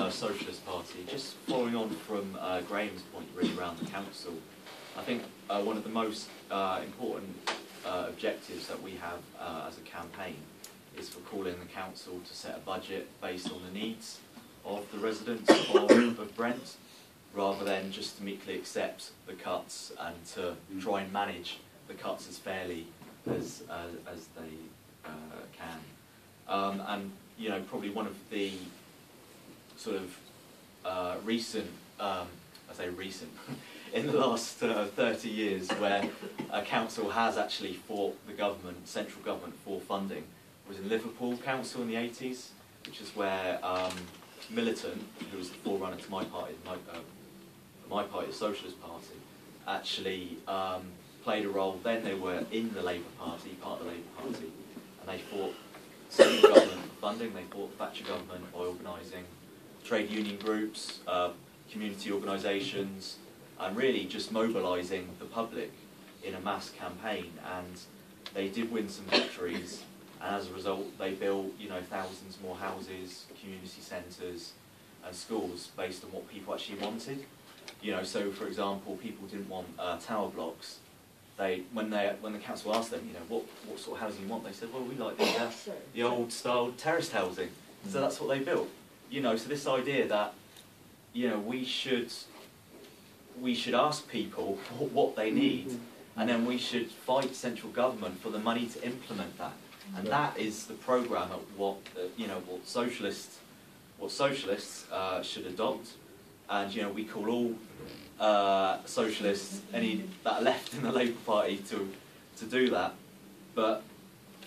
Socialist Party. Just following on from Graham's point really around the council, I think one of the most important objectives that we have as a campaign is for calling the council to set a budget based on the needs of the residents of Brent, rather than just to meekly accept the cuts and to try and manage the cuts as fairly as they can. And you know, probably one of the sort of recent, I say recent, in the last 30 years, where a council has actually fought the government, central government, for funding, was in Liverpool Council in the 80s, which is where Militant, who was the forerunner to my party, the Socialist Party, actually played a role. Then they were in the Labour Party, part of the Labour Party, and they fought central government for funding. They fought the Thatcher government by organising trade union groups, community organisations, and really just mobilising the public in a mass campaign. And they did win some victories, and as a result they built, you know, thousands more houses, community centres and schools based on what people actually wanted. You know, so for example, people didn't want tower blocks. When the council asked them, you know, what sort of housing you want, they said, well, we like the old style terraced housing. So that's what they built. You know, so this idea that, you know, we should ask people what they need, and then we should fight central government for the money to implement that. And that is the programme of what you know, what socialists should adopt. And you know, we call all socialists, any that are left in the Labour Party, to do that. But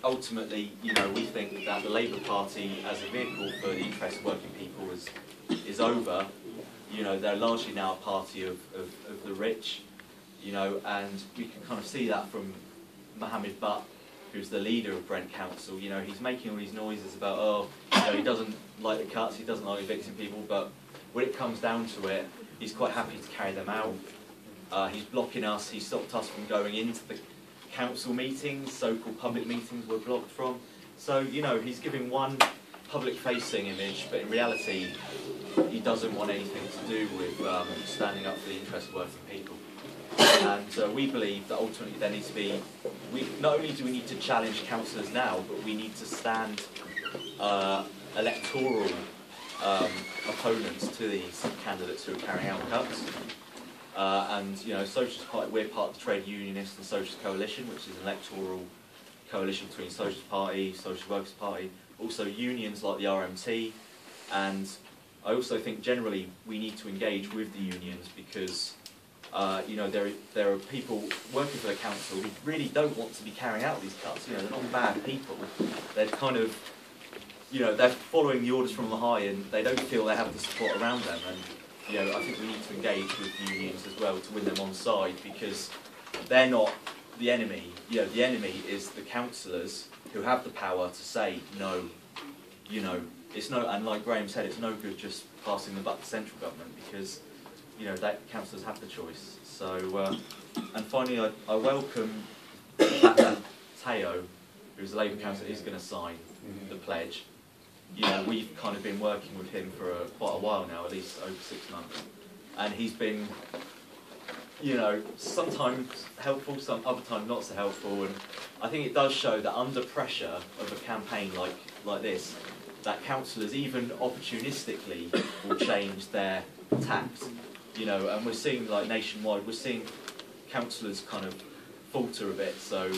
ultimately, you know, we think that the Labour Party as a vehicle for the interests of working people is over. You know, they're largely now a party of the rich, you know, and we can kind of see that from Mohammed Butt, who's the leader of Brent Council. You know, he's making all these noises about, oh, you know, he doesn't like the cuts, he doesn't like evicting people, but when it comes down to it, he's quite happy to carry them out. He's blocking us, he stopped us from going into the council meetings, so-called public meetings we're blocked from. So, you know, he's giving one public-facing image, but in reality, he doesn't want anything to do with standing up for the interests of working people. And we believe that ultimately there needs to be, not only do we need to challenge councillors now, but we need to stand electoral opponents to these candidates who are carrying out cuts. And you know, Socialist Party, we're part of the Trade Unionist and Socialist Coalition, which is an electoral coalition between Socialist Party, Social Workers Party, also unions like the RMT. And I also think generally we need to engage with the unions, because you know, there are people working for the council who really don't want to be carrying out these cuts. You know, they're not bad people. They're kind of, you know, they're following the orders from the high, and they don't feel they have the support around them. And you know, I think we need to engage with the unions as well to win them on side, because they're not the enemy. You know, the enemy is the councillors who have the power to say no. You know, it's no, and like Graham said, it's no good just passing the buck to central government, because you know, that councillors have the choice. So, and finally, I welcome the fact that Teo, who's a Labour councillor, is going to sign the pledge. You know, we've kind of been working with him for quite a while now, at least over 6 months, and he's been, you know, sometimes helpful, some other times not so helpful. And I think it does show that under pressure of a campaign like this, that councillors, even opportunistically, will change their tact. You know, and we're seeing, like, nationwide, we're seeing councillors kind of falter a bit. So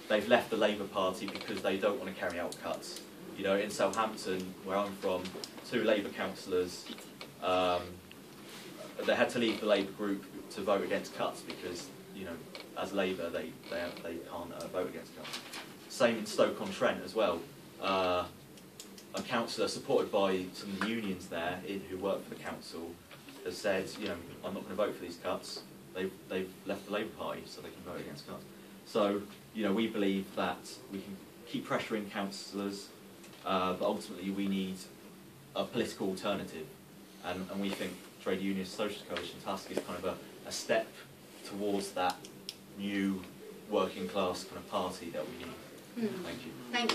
they've left the Labour Party because they don't want to carry out cuts. You know, in Southampton, where I'm from, 2 Labour councillors, they had to leave the Labour group to vote against cuts because, you know, as Labour, they can't vote against cuts. Same in Stoke-on-Trent as well. A councillor supported by some of the unions there who work for the council has said, you know, I'm not going to vote for these cuts. They've left the Labour Party so they can vote against cuts. So, you know, we believe that we can keep pressuring councillors, but ultimately we need a political alternative. And we think Trade Unionist Socialist Coalition Tusk is kind of a step towards that new working class kind of party that we need. Thank you. Thank you.